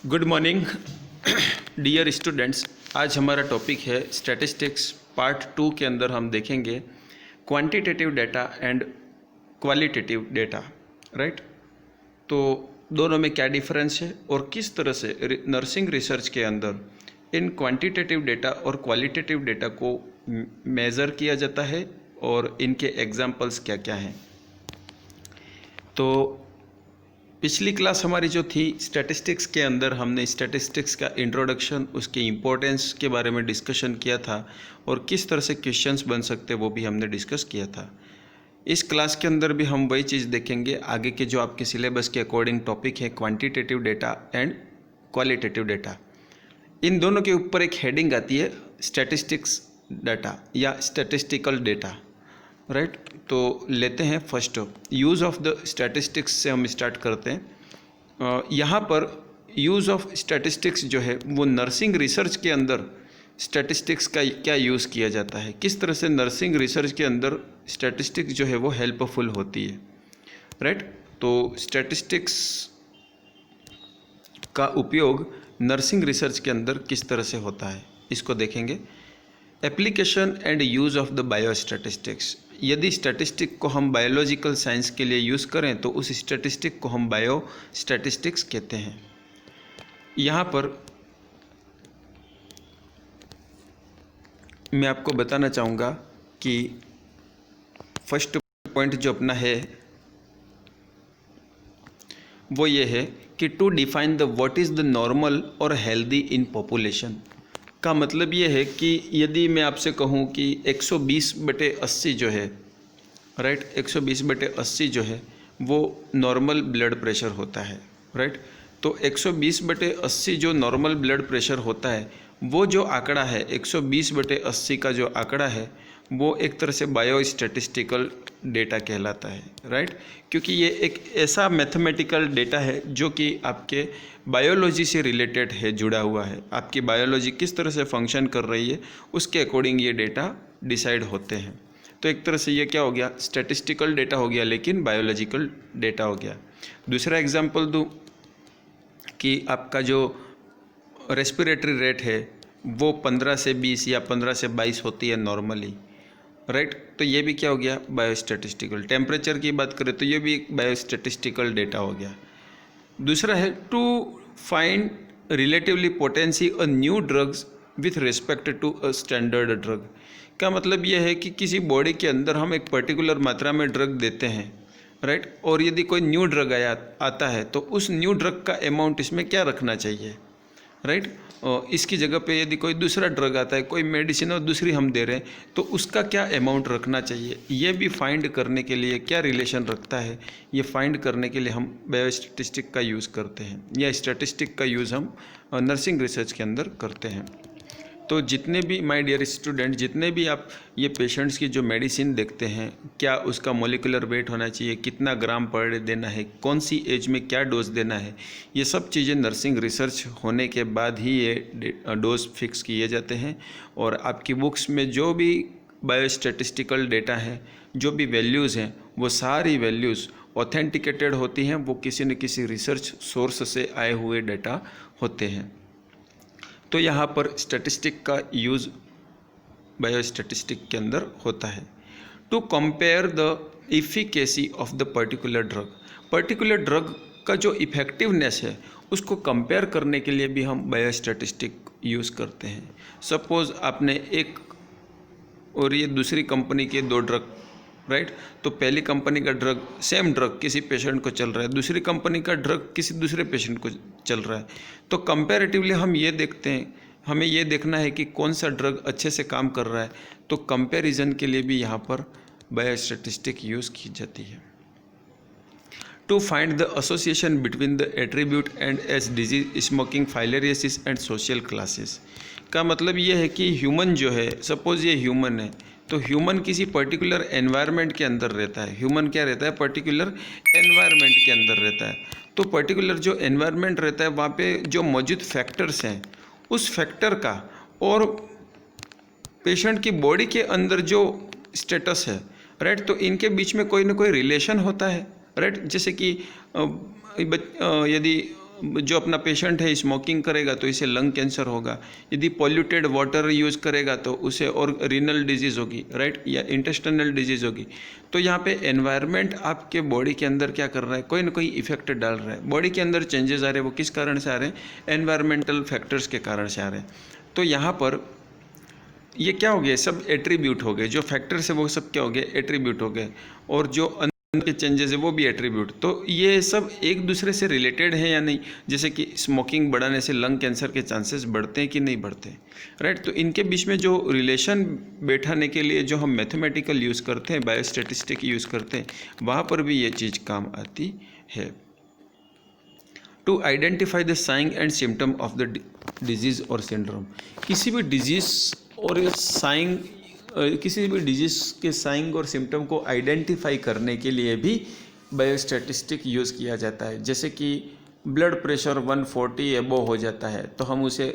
Good morning dear students. आज हमारा topic है स्टैटिस्टिक्स पार्ट 2 के अंदर हम देखेंगे quantitative data and qualitative data. Right, तो दोनों में क्या डिफरेंस है और किस तरह से नर्सिंग रिसर्च के अंदर इन क्वांटिटेटिव डेटा और क्वालिटेटिव डेटा को मेज़र किया जाता है और इनके एग्जांपल्स क्या क्या हैं। तो पिछली क्लास हमारी जो थी स्टैटिस्टिक्स के अंदर हमने स्टैटिस्टिक्स का इंट्रोडक्शन, उसके इम्पोर्टेंस के बारे में डिस्कशन किया था और किस तरह से क्वेश्चंस बन सकते वो भी हमने डिस्कस किया था। इस क्लास के अंदर भी हम वही चीज़ देखेंगे। आगे के जो आपके सिलेबस के अकॉर्डिंग टॉपिक है quantitative data and qualitative data, इन दोनों के ऊपर एक हेडिंग आती है स्टैटिस्टिक्स डाटा या स्टैटिस्टिकल डेटा। राइट, तो लेते हैं first use of the statistics से हम स्टार्ट करते हैं। यहाँ पर यूज़ ऑफ स्टैटिस्टिक्स जो है वो नर्सिंग रिसर्च के अंदर स्टैटिस्टिक्स का क्या यूज़ किया जाता है, किस तरह से नर्सिंग रिसर्च के अंदर स्टैटिस्टिक्स जो है वो हेल्पफुल होती है। राइट, तो स्टैटिस्टिक्स का उपयोग नर्सिंग रिसर्च के अंदर किस तरह से होता है इसको देखेंगे। Application and use of the biostatistics, यदि स्टैटिस्टिक को हम बायोलॉजिकल साइंस के लिए यूज़ करें तो उस स्टैटिस्टिक को हम बायो स्टैटिस्टिक्स कहते हैं। यहाँ पर मैं आपको बताना चाहूँगा कि फर्स्ट पॉइंट जो अपना है वो ये है कि to define the what is the normal और हेल्दी इन पॉपुलेशन का मतलब ये है कि यदि मैं आपसे कहूँ कि 120/80 जो है, राइट, 120/80 जो है वो नॉर्मल ब्लड प्रेशर होता है। राइट, तो 120/80 जो नॉर्मल ब्लड प्रेशर होता है वो जो आंकड़ा है 120/80 का जो आंकड़ा है वो एक तरह से बायो स्टैटिस्टिकल डेटा कहलाता है। राइट, क्योंकि ये एक ऐसा मैथमेटिकल डेटा है जो कि आपके बायोलॉजी से रिलेटेड है, जुड़ा हुआ है। आपकी बायोलॉजी किस तरह से फंक्शन कर रही है उसके अकॉर्डिंग ये डेटा डिसाइड होते हैं। तो एक तरह से ये क्या हो गया, स्टैटिस्टिकल डेटा हो गया लेकिन बायोलॉजिकल डेटा हो गया। दूसरा एग्जांपल दूँ कि आपका जो रेस्पिरेटरी रेट है वो 15 से 20 या 15 से 22 होती है नॉर्मली। राइट, तो ये भी क्या हो गया, बायोस्टैटिस्टिकल। टेम्परेचर की बात करें तो ये भी एक बायोस्टैटिस्टिकल डेटा हो गया। दूसरा है to find relatively potency a new drugs with respect to a standard drug का मतलब ये है कि किसी बॉडी के अंदर हम एक पर्टिकुलर मात्रा में ड्रग देते हैं। राइट, और यदि कोई न्यू ड्रग आता है तो उस न्यू ड्रग का अमाउंट इसमें क्या रखना चाहिए। राइट, इसकी जगह पे यदि कोई दूसरा ड्रग आता है, कोई मेडिसिन और दूसरी हम दे रहे हैं तो उसका क्या अमाउंट रखना चाहिए, ये भी फाइंड करने के लिए क्या रिलेशन रखता है, ये फाइंड करने के लिए हम बायोस्टैटिस्टिक का यूज़ करते हैं या स्टैटिस्टिक का यूज़ हम नर्सिंग रिसर्च के अंदर करते हैं। तो जितने भी माय डियर स्टूडेंट, जितने भी आप ये पेशेंट्स की जो मेडिसिन देखते हैं, क्या उसका मोलिकुलर वेट होना चाहिए, कितना ग्राम पर डे देना है, कौन सी एज में क्या डोज देना है, ये सब चीज़ें नर्सिंग रिसर्च होने के बाद ही ये डोज फिक्स किए जाते हैं। और आपकी बुक्स में जो भी बायोस्टैटिस्टिकल डेटा है, जो भी वैल्यूज़ हैं, वो सारी वैल्यूज़ ऑथेंटिकेटेड होती हैं, वो किसी न किसी रिसर्च सोर्स से आए हुए डेटा होते हैं। तो यहाँ पर स्टैटिस्टिक का यूज़ बायोस्टैटिस्टिक के अंदर होता है। To compare the efficacy of the particular drug का जो इफ़ेक्टिवनेस है उसको कंपेयर करने के लिए भी हम बायोस्टैटिस्टिक यूज़ करते हैं। सपोज़ आपने एक और ये दूसरी कंपनी के दो ड्रग, राइट, तो पहली कंपनी का ड्रग, सेम ड्रग किसी पेशेंट को चल रहा है, दूसरी कंपनी का ड्रग किसी दूसरे पेशेंट को चल रहा है, तो कंपैरेटिवली हम ये देखते हैं, हमें ये देखना है कि कौन सा ड्रग अच्छे से काम कर रहा है। तो कंपैरिजन के लिए भी यहाँ पर बायोस्टैटिस्टिक यूज़ की जाती है। To find the association between the attribute and age disease, smoking, filariasis and social classes का मतलब ये है कि ह्यूमन जो है, सपोज़ ये ह्यूमन है तो ह्यूमन किसी पर्टिकुलर एनवायरनमेंट के अंदर रहता है। ह्यूमन क्या रहता है, पर्टिकुलर एनवायरनमेंट के अंदर रहता है। तो पर्टिकुलर जो एनवायरनमेंट रहता है वहाँ पे जो मौजूद फैक्टर्स हैं उस फैक्टर का और पेशेंट की बॉडी के अंदर जो स्टेटस है, राइट, तो इनके बीच में कोई ना कोई रिलेशन होता है। राइट, जैसे कि यदि जो अपना पेशेंट है स्मोकिंग करेगा तो इसे लंग कैंसर होगा, यदि पॉल्यूटेड वाटर यूज़ करेगा तो उसे और रीनल डिजीज़ होगी, राइट, या इंटेस्टाइनल डिजीज़ होगी। तो यहाँ पे एनवायरनमेंट आपके बॉडी के अंदर क्या कर रहा है, कोई ना कोई इफेक्ट डाल रहा है। बॉडी के अंदर चेंजेस आ रहे हैं, वो किस कारण से आ रहे हैं, एनवायरमेंटल फैक्टर्स के कारण से आ रहे हैं। तो यहाँ पर ये क्या हो गया, सब एट्रीब्यूट हो गए, जो फैक्टर्स है वो सब क्या हो गए, एट्रीब्यूट हो गए, और जो के चेंजेस है वो भी एट्रीब्यूट। तो ये सब एक दूसरे से रिलेटेड है या नहीं, जैसे कि स्मोकिंग बढ़ाने से लंग कैंसर के चांसेस बढ़ते हैं कि नहीं बढ़ते, राइट। तो इनके बीच में जो रिलेशन बैठाने के लिए जो हम मैथमेटिकल यूज़ करते हैं, बायोस्टैटिस्टिक यूज़ करते हैं, वहाँ पर भी ये चीज़ काम आती है। To identify the sign and symptom of the disease और सिंड्रोम, किसी भी डिजीज़ और साइन, किसी भी डिजीज़ के साइन और सिम्टम को आइडेंटिफाई करने के लिए भी बायोस्टैटिस्टिक यूज़ किया जाता है। जैसे कि ब्लड प्रेशर 140 एबो हो जाता है तो हम उसे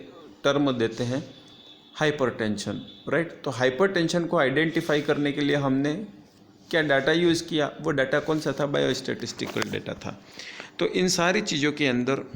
टर्म देते हैं हाइपरटेंशन, राइट। तो हाइपरटेंशन को आइडेंटिफाई करने के लिए हमने क्या डाटा यूज़ किया, वो डाटा कौन सा था, बायोस्टैटिस्टिकल डाटा था। तो इन सारी चीज़ों के अंदर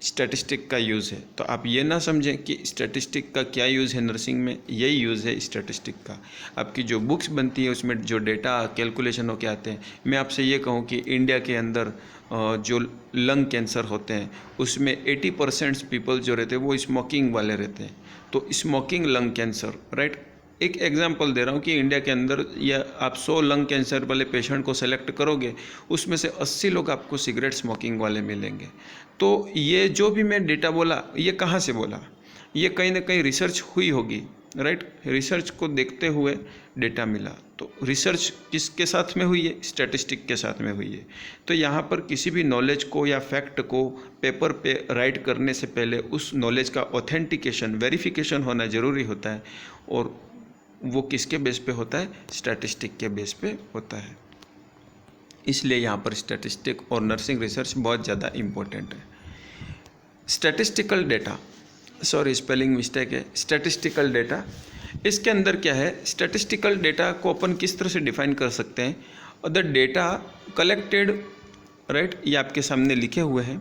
स्टैटिस्टिक का यूज़ है। तो आप ये ना समझें कि स्टैटिस्टिक का क्या यूज़ है नर्सिंग में, यही यूज़ है स्टैटिस्टिक का। आपकी जो बुक्स बनती है उसमें जो डेटा कैलकुलेशन होके आते हैं, मैं आपसे ये कहूँ कि इंडिया के अंदर जो लंग कैंसर होते हैं उसमें 80% पीपल जो रहते हैं वो स्मोकिंग वाले रहते हैं। तो स्मोकिंग लंग कैंसर, राइट। एक एग्जांपल दे रहा हूँ कि इंडिया के अंदर या आप 100 लंग कैंसर वाले पेशेंट को सेलेक्ट करोगे, उसमें से 80 लोग आपको सिगरेट स्मोकिंग वाले मिलेंगे। तो ये जो भी मैं डेटा बोला, ये कहाँ से बोला, ये कहीं ना कहीं रिसर्च हुई होगी, राइट। रिसर्च को देखते हुए डेटा मिला। तो रिसर्च किसके साथ में हुई है, स्टैटिस्टिक के साथ में हुई है। तो यहाँ पर किसी भी नॉलेज को या फैक्ट को पेपर पे राइट करने से पहले उस नॉलेज का ऑथेंटिकेशन, वेरिफिकेशन होना ज़रूरी होता है, और वो किसके बेस पे होता है, स्टैटिस्टिक के बेस पे होता है। इसलिए यहाँ पर स्टैटिस्टिक और नर्सिंग रिसर्च बहुत ज़्यादा इम्पोर्टेंट है। Statistical data, sorry spelling mistake है, स्टैटिस्टिकल डेटा, इसके अंदर क्या है, स्टैटिस्टिकल डेटा को अपन किस तरह से डिफाइन कर सकते हैं, द डेटा कलेक्टेड, राइट, ये आपके सामने लिखे हुए हैं,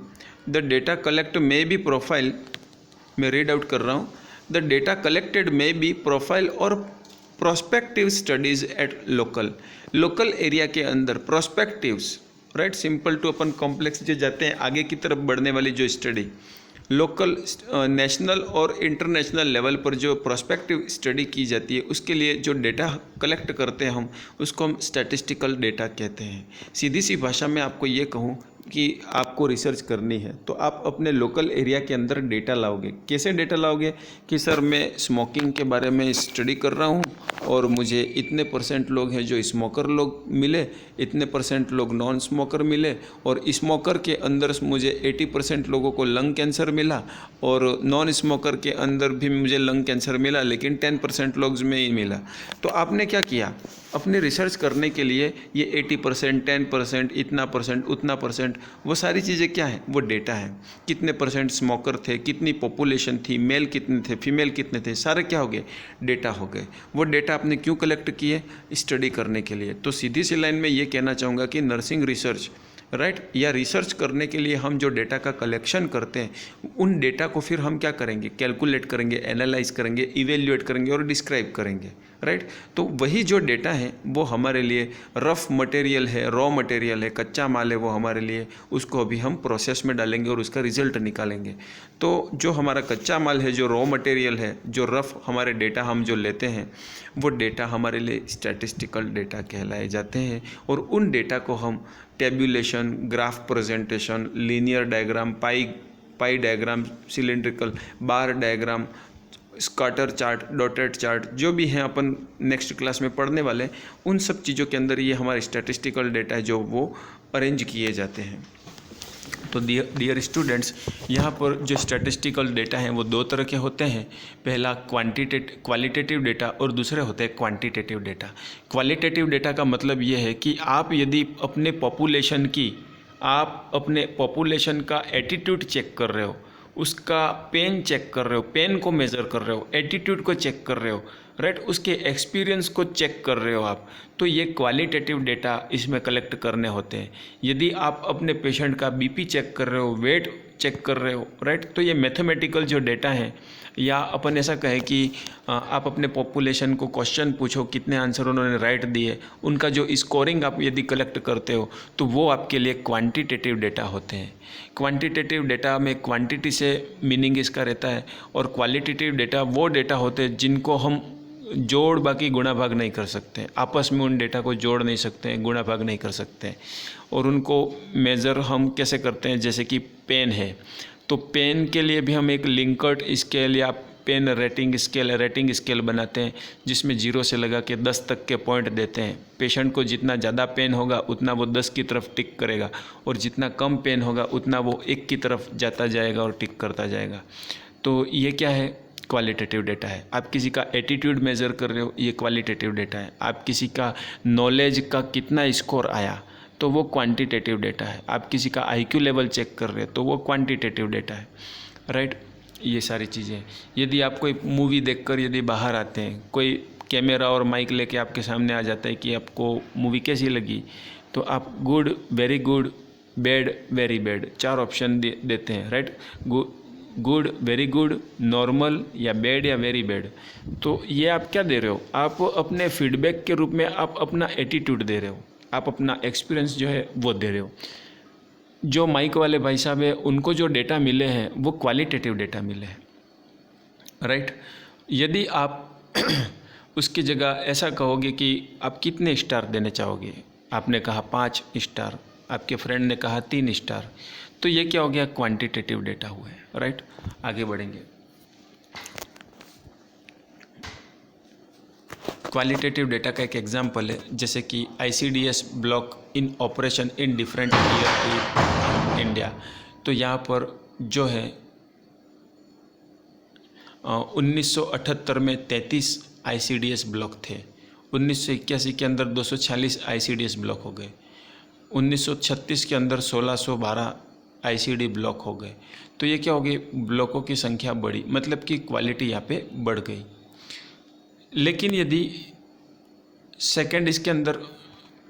the data collect may be profile, मैं रीड आउट कर रहा हूँ, the data collected may be profile और prospective studies at local area के अंदर prospectives, right, simple to upon complex जो जाते हैं आगे की तरफ बढ़ने वाली जो स्टडी, लोकल, नेशनल और इंटरनेशनल लेवल पर जो प्रोस्पेक्टिव स्टडी की जाती है, उसके लिए जो डेटा कलेक्ट करते हैं हम, उसको हम स्टैटिस्टिकल डेटा कहते हैं। सीधी सी भाषा में आपको ये कहूँ कि आपको रिसर्च करनी है तो आप अपने लोकल एरिया के अंदर डेटा लाओगे। कैसे डेटा लाओगे कि सर मैं स्मोकिंग के बारे में स्टडी कर रहा हूँ और मुझे इतने % लोग हैं जो स्मोकर लोग मिले, इतने % लोग नॉन स्मोकर मिले, और स्मोकर के अंदर मुझे 80% लोगों को लंग कैंसर मिला, और नॉन स्मोकर के अंदर भी मुझे लंग कैंसर मिला, लेकिन 10% लोग में ही मिला। तो आपने क्या किया, अपने रिसर्च करने के लिए ये 80%, 10%, इतना %, उतना %, वो सारी चीज़ें क्या है, वो डेटा है। कितने % स्मोकर थे, कितनी पॉपुलेशन थी, मेल कितने थे, फीमेल कितने थे, सारे क्या हो गए, डेटा हो गए। वो डेटा आपने क्यों कलेक्ट किए, स्टडी करने के लिए। तो सीधी सी लाइन में ये कहना चाहूँगा कि नर्सिंग रिसर्च, राइट, या रिसर्च करने के लिए हम जो डेटा का कलेक्शन करते हैं, उन डेटा को फिर हम क्या करेंगे, कैलकुलेट करेंगे, एनालाइज करेंगे, इवेल्युएट करेंगे और डिस्क्राइब करेंगे, राइट। तो वही जो डेटा है वो हमारे लिए रफ मटेरियल है, रॉ मटेरियल है, कच्चा माल है, वो हमारे लिए, उसको अभी हम प्रोसेस में डालेंगे और उसका रिजल्ट निकालेंगे। तो जो हमारा कच्चा माल है, जो रॉ मटेरियल है, जो रफ हमारे डेटा हम जो लेते हैं, वो डेटा हमारे लिए स्टैटिस्टिकल डेटा कहलाए जाते हैं। और उन डेटा को हम tabulation, graph presentation, linear diagram, pie diagram, cylindrical bar diagram, scatter chart, dotted chart, जो भी हैं अपन नेक्स्ट क्लास में पढ़ने वाले, उन सब चीज़ों के अंदर ये हमारे स्टैटिस्टिकल डेटा है जो वो अरेंज किए जाते हैं। तो डियर स्टूडेंट्स, यहाँ पर जो स्टैटिस्टिकल डेटा हैं वो दो तरह के होते हैं। पहला क्वालिटेटिव डेटा और दूसरे होते हैं क्वांटिटेटिव डेटा। क्वालिटेटिव डेटा का मतलब ये है कि आप यदि अपने पॉपुलेशन का एटीट्यूड चेक कर रहे हो, उसका पेन चेक कर रहे हो, पेन को मेज़र कर रहे हो, एटीट्यूड को चेक कर रहे हो, राइट, उसके एक्सपीरियंस को चेक कर रहे हो आप, तो ये क्वालिटेटिव डेटा इसमें कलेक्ट करने होते हैं। यदि आप अपने पेशेंट का बीपी चेक कर रहे हो, वेट चेक कर रहे हो, राइट, तो ये मैथमेटिकल जो डेटा है, या अपन ऐसा कहें कि आप अपने पॉपुलेशन को क्वेश्चन पूछो, कितने आंसर उन्होंने राइट दिए, उनका जो स्कोरिंग आप यदि कलेक्ट करते हो, तो वो आपके लिए क्वांटिटेटिव डेटा होते हैं। क्वांटिटेटिव डेटा में क्वांटिटी से मीनिंग इसका रहता है, और क्वालिटेटिव डेटा वो डेटा होते हैं जिनको हम जोड़ बाकी गुणा भाग नहीं कर सकते, आपस में उन डेटा को जोड़ नहीं सकते हैं, गुणा भाग नहीं कर सकते हैं। और उनको मेज़र हम कैसे करते हैं, जैसे कि पेन है, तो पेन के लिए भी हम एक लिंकर्ट स्केल या पेन रेटिंग स्केल बनाते हैं, जिसमें 0 से लगा के 10 तक के पॉइंट देते हैं। पेशेंट को जितना ज़्यादा पेन होगा उतना वो 10 की तरफ टिक करेगा, और जितना कम पेन होगा उतना वो 1 की तरफ जाता जाएगा और टिक करता जाएगा। तो ये क्या है, क्वालिटेटिव डेटा है। आप किसी का एटीट्यूड मेज़र कर रहे हो, ये क्वालिटेटिव डेटा है। आप किसी का नॉलेज का कितना स्कोर आया, तो वो क्वांटिटेटिव डेटा है। आप किसी का आईक्यू लेवल चेक कर रहे हो, तो वो क्वांटिटेटिव डेटा है, राइट। ये सारी चीज़ें, यदि आप कोई मूवी देखकर यदि बाहर आते हैं, कोई कैमरा और माइक लेके आपके सामने आ जाता है कि आपको मूवी कैसी लगी, तो आप good, very good, bad, very bad 4 option देते हैं, right. Good, very good, normal, या बैड, या वेरी बैड। तो ये आप क्या दे रहे हो, आप अपने फीडबैक के रूप में आप अपना एटीट्यूड दे रहे हो, आप अपना एक्सपीरियंस जो है वो दे रहे हो। जो माइक वाले भाई साहब है, उनको जो डेटा मिले हैं वो क्वालिटेटिव डेटा मिले हैं, राइट। यदि आप उसकी जगह ऐसा कहोगे कि आप कितने स्टार देने चाहोगे, आपने कहा 5 स्टार, आपके फ्रेंड ने कहा 3 स्टार, तो ये क्या हो गया, क्वांटिटेटिव डेटा हुआ है, राइट। आगे बढ़ेंगे। क्वालिटेटिव डेटा का एक एग्जाम्पल है, जैसे कि ICDS block in operation in different year in India. तो यहाँ पर जो है 1978 में 33 ICDS ब्लॉक थे, 1981 के अंदर 246 ICDS ब्लॉक हो गए, 1936 के अंदर 1612 ICD ब्लॉक हो गए। तो ये क्या हो गई, ब्लॉकों की संख्या बढ़ी, मतलब कि क्वालिटी यहाँ पे बढ़ गई। लेकिन यदि सेकंड इसके अंदर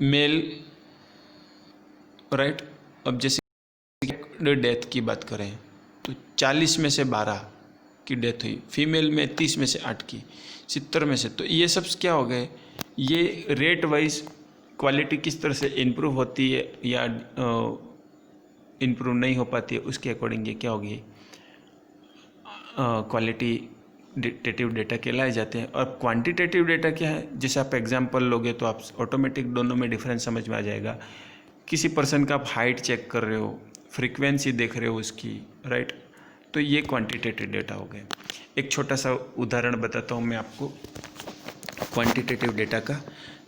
मेल, राइट, अब जैसे डेथ की बात करें तो 40 में से 12 की डेथ हुई, फीमेल में 30 में से 8 की, 70 में से, तो ये सब क्या हो गए, ये रेट वाइज क्वालिटी किस तरह से इम्प्रूव होती है या इम्प्रूव नहीं हो पाती है, उसके अकॉर्डिंग ये क्या होगी, क्वालिटेटिव डेटा कहलाए जाते हैं। और क्वांटिटेटिव डेटा क्या है, जैसे आप एग्जांपल लोगे तो आप ऑटोमेटिक दोनों में डिफरेंस समझ में आ जाएगा। किसी पर्सन का आप हाइट चेक कर रहे हो, फ्रीक्वेंसी देख रहे हो उसकी, राइट, तो ये क्वांटिटेटिव डेटा हो गए। एक छोटा सा उदाहरण बताता हूँ मैं आपको क्वांटिटेटिव डेटा का,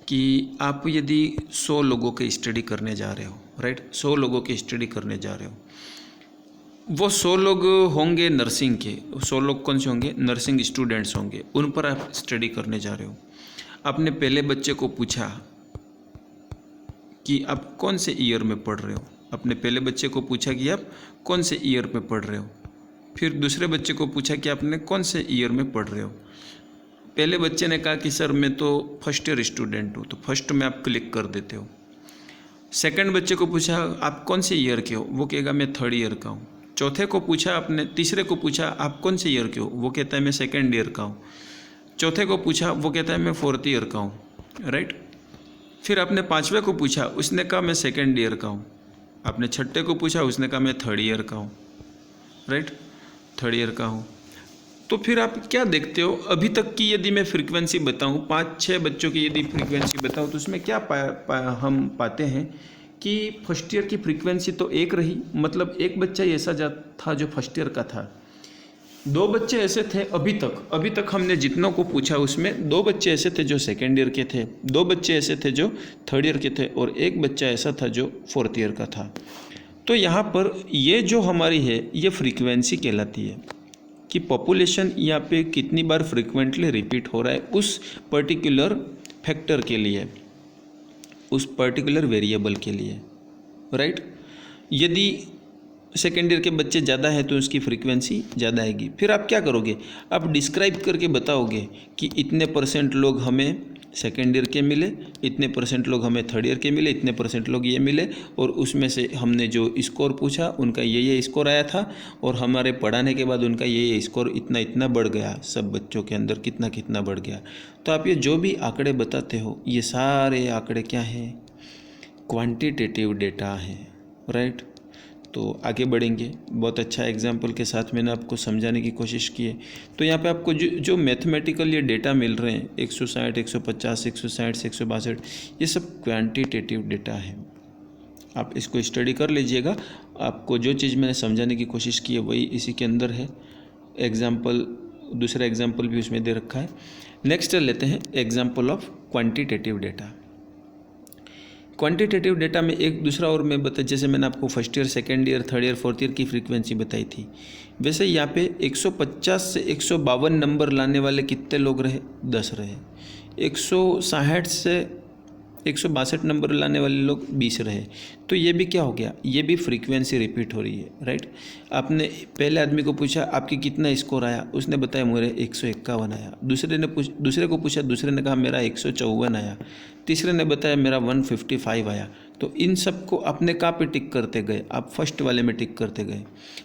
कि आप यदि 100 लोगों की स्टडी करने जा रहे हो, राइट, 100 लोगों की स्टडी करने जा रहे हो, वो 100 लोग होंगे नर्सिंग के, 100 लोग कौन से होंगे, नर्सिंग स्टूडेंट्स होंगे, उन पर आप स्टडी करने जा रहे हो। आपने पहले बच्चे को पूछा कि आप कौन से ईयर में पढ़ रहे हो, अपने पहले बच्चे को पूछा कि आप कौन से ईयर में पढ़ रहे हो, फिर दूसरे बच्चे को पूछा कि आपने कौन से ईयर में पढ़ रहे हो। पहले बच्चे ने कहा कि सर मैं तो फर्स्ट ईयर स्टूडेंट हूँ, तो फर्स्ट में आप क्लिक कर देते हो। सेकंड बच्चे को पूछा आप कौन से ईयर के हो, वो कहेगा मैं 3rd ईयर का हूँ। चौथे को पूछा आपने, तीसरे को पूछा आप कौन से ईयर के हो, वो कहता है मैं 2nd ईयर का हूँ। चौथे को पूछा, वो कहता है मैं 4th ईयर का हूँ, राइट। फिर आपने 5वें को पूछा, उसने कहा मैं 2nd ईयर का हूँ। आपने 6ठे को पूछा, उसने कहा मैं 3rd ईयर का हूँ, राइट, 3rd ईयर का हूँ। तो फिर आप क्या देखते हो, अभी तक की यदि मैं फ्रीक्वेंसी बताऊँ, 5-6 बच्चों की यदि फ्रीक्वेंसी बताऊँ, तो उसमें क्या हम पाते हैं कि फर्स्ट ईयर की फ्रीक्वेंसी तो एक रही, मतलब एक बच्चा ऐसा था जो फर्स्ट ईयर का था, 2 बच्चे ऐसे थे अभी तक हमने जितनों को पूछा उसमें 2 बच्चे ऐसे थे जो 2nd ईयर के थे, 2 बच्चे ऐसे थे जो 3rd ईयर के थे, और 1 बच्चा ऐसा था जो 4th ईयर का था। तो यहाँ पर ये जो हमारी है ये फ्रीक्वेंसी कहलाती है कि पॉपुलेशन यहाँ पे कितनी बार फ्रीक्वेंटली रिपीट हो रहा है उस पर्टिकुलर फैक्टर के लिए, उस पर्टिकुलर वेरिएबल के लिए, राइट। यदि सेकेंड ईयर के बच्चे ज़्यादा है तो उसकी फ्रीक्वेंसी ज़्यादा आएगी। फिर आप क्या करोगे, आप डिस्क्राइब करके बताओगे कि इतने % लोग हमें सेकेंड ईयर के मिले, इतने % लोग हमें थर्ड ईयर के मिले, इतने % लोग ये मिले, और उसमें से हमने जो स्कोर पूछा उनका ये स्कोर आया था, और हमारे पढ़ाने के बाद उनका ये स्कोर इतना इतना बढ़ गया, सब बच्चों के अंदर कितना कितना बढ़ गया। तो आप ये जो भी आंकड़े बताते हो, ये सारे आंकड़े क्या हैं, क्वांटिटेटिव डेटा हैं, राइट। तो आगे बढ़ेंगे, बहुत अच्छा एग्जाम्पल के साथ मैंने आपको समझाने की कोशिश की है। तो यहाँ पे आपको जो मैथमेटिकल ये डेटा मिल रहे हैं 160, 150, 160, 162, ये सब क्वांटिटेटिव डेटा है। आप इसको स्टडी कर लीजिएगा, आपको जो चीज़ मैंने समझाने की कोशिश की है वही इसी के अंदर है। एग्जाम्पल, दूसरा एग्जाम्पल भी उसमें दे रखा है। नेक्स्ट लेते हैं example of quantitative data. Quantitative data में एक दूसरा और मैं बता, जैसे मैंने आपको first year, second year, third year, fourth year की फ्रीक्वेंसी बताई थी, वैसे यहाँ पे 150 से 152 नंबर लाने वाले कितने लोग रहे, 10 रहे। 160 से 162 नंबर लाने वाले लोग 20 रहे। तो ये भी क्या हो गया, ये भी फ्रीक्वेंसी रिपीट हो रही है, राइट। आपने पहले आदमी को पूछा आपकी कितना स्कोर आया, उसने बताया मेरे 151 आया। दूसरे को पूछा, दूसरे ने कहा मेरा 154 आया। तीसरे ने बताया मेरा 155 आया। तो इन सब को आपने कहाँ पे टिक करते गए, आप फर्स्ट वाले में टिक करते गए।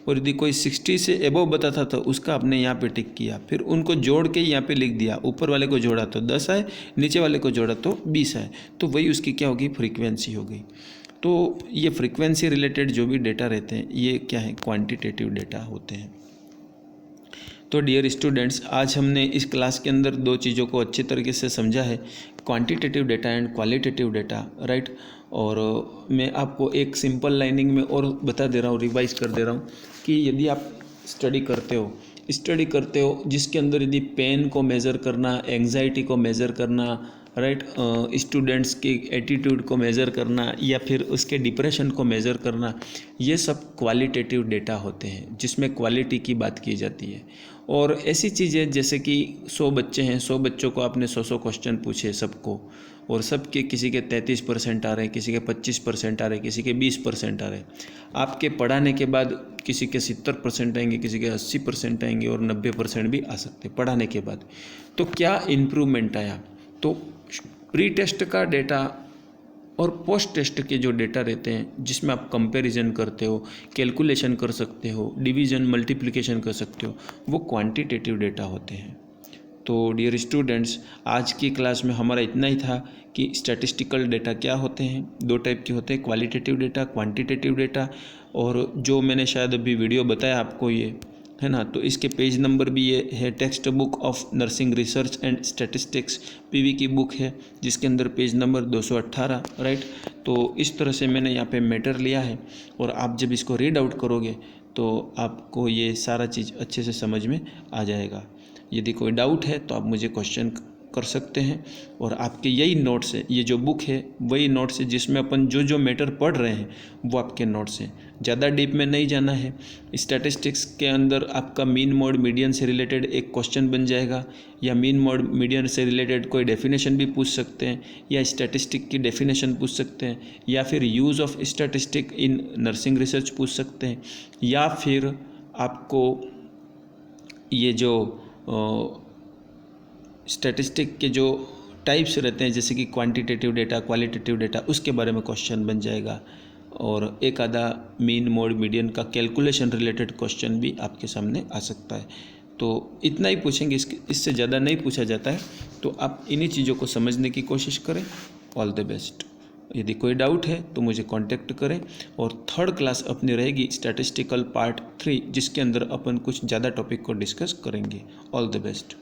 और यदि कोई 60 से एबव बताता तो उसका आपने यहाँ पे टिक किया, फिर उनको जोड़ के यहाँ पे लिख दिया। ऊपर वाले को जोड़ा तो 10 आए, नीचे वाले को जोड़ा तो 20 आए। तो वही उसकी क्या होगी, फ्रीक्वेंसी हो गई। तो ये फ्रीक्वेंसी रिलेटेड जो भी डेटा रहते हैं ये क्या है, क्वांटिटेटिव डेटा होते हैं। तो डियर स्टूडेंट्स, आज हमने इस क्लास के अंदर दो चीज़ों को अच्छी तरीके से समझा है, quantitative data and qualitative data, right. और मैं आपको एक सिंपल लाइनिंग में और बता दे रहा हूँ, रिवाइज कर दे रहा हूँ कि यदि आप स्टडी करते हो जिसके अंदर यदि पेन को मेज़र करना, एंग्जाइटी को मेज़र करना, राइट, स्टूडेंट्स के एटीट्यूड को मेज़र करना या फिर उसके डिप्रेशन को मेज़र करना, ये सब क्वालिटेटिव डेटा होते हैं जिसमें क्वालिटी की बात की जाती है। और ऐसी चीज़ें जैसे कि 100 बच्चे हैं, 100 बच्चों को आपने 100 क्वेश्चन पूछे सबको, और सबके किसी के 33% आ रहे हैं, किसी के 25% आ रहे हैं, किसी के 20% आ रहे हैं। आपके पढ़ाने के बाद किसी के 70% आएंगे, किसी के 80% आएंगे और 90% भी आ सकते पढ़ाने के बाद। तो क्या इम्प्रूवमेंट आया, तो प्री टेस्ट का डेटा और पोस्ट टेस्ट के जो डेटा रहते हैं जिसमें आप कंपैरिजन करते हो, कैलकुलेशन कर सकते हो, डिवीज़न मल्टीप्लिकेशन कर सकते हो, वो क्वांटिटेटिव डेटा होते हैं। तो डियर स्टूडेंट्स, आज की क्लास में हमारा इतना ही था कि स्टैटिस्टिकल डेटा क्या होते हैं, दो टाइप के होते हैं, क्वालिटेटिव डेटा, क्वांटिटेटिव डेटा। और जो मैंने शायद अभी वीडियो बताया आपको ये है ना, तो इसके पेज नंबर भी ये है, text book of nursing research and statistics, PV की बुक है जिसके अंदर पेज नंबर 218, राइट। तो इस तरह से मैंने यहाँ पे मैटर लिया है, और आप जब इसको रीड आउट करोगे तो आपको ये सारा चीज़ अच्छे से समझ में आ जाएगा। यदि कोई डाउट है तो आप मुझे क्वेश्चन कर सकते हैं, और आपके यही नोट्स है, ये जो बुक है वही नोट्स है जिसमें अपन जो मैटर पढ़ रहे हैं वो आपके नोट्स हैं। ज़्यादा डीप में नहीं जाना है। स्टैटिस्टिक्स के अंदर आपका मीन मोड मीडियन से रिलेटेड एक क्वेश्चन बन जाएगा, या मीन मोड मीडियन से रिलेटेड कोई डेफिनेशन भी पूछ सकते हैं, या स्टैटिस्टिक की डेफिनेशन पूछ सकते हैं, या फिर use of statistic in nursing research पूछ सकते हैं, या फिर आपको ये जो स्टैटिस्टिक के जो टाइप्स रहते हैं जैसे कि क्वांटिटेटिव डेटा, क्वालिटेटिव डेटा, उसके बारे में क्वेश्चन बन जाएगा। और एक आधा मीन मोड मीडियन का कैलकुलेशन रिलेटेड क्वेश्चन भी आपके सामने आ सकता है। तो इतना ही पूछेंगे, इससे ज़्यादा नहीं पूछा जाता है। तो आप इन्हीं चीज़ों को समझने की कोशिश करें। All the best. यदि कोई डाउट है तो मुझे कांटेक्ट करें। और थर्ड क्लास अपनी रहेगी स्टैटिस्टिकल पार्ट 3, जिसके अंदर अपन कुछ ज़्यादा टॉपिक को डिस्कस करेंगे। All the best.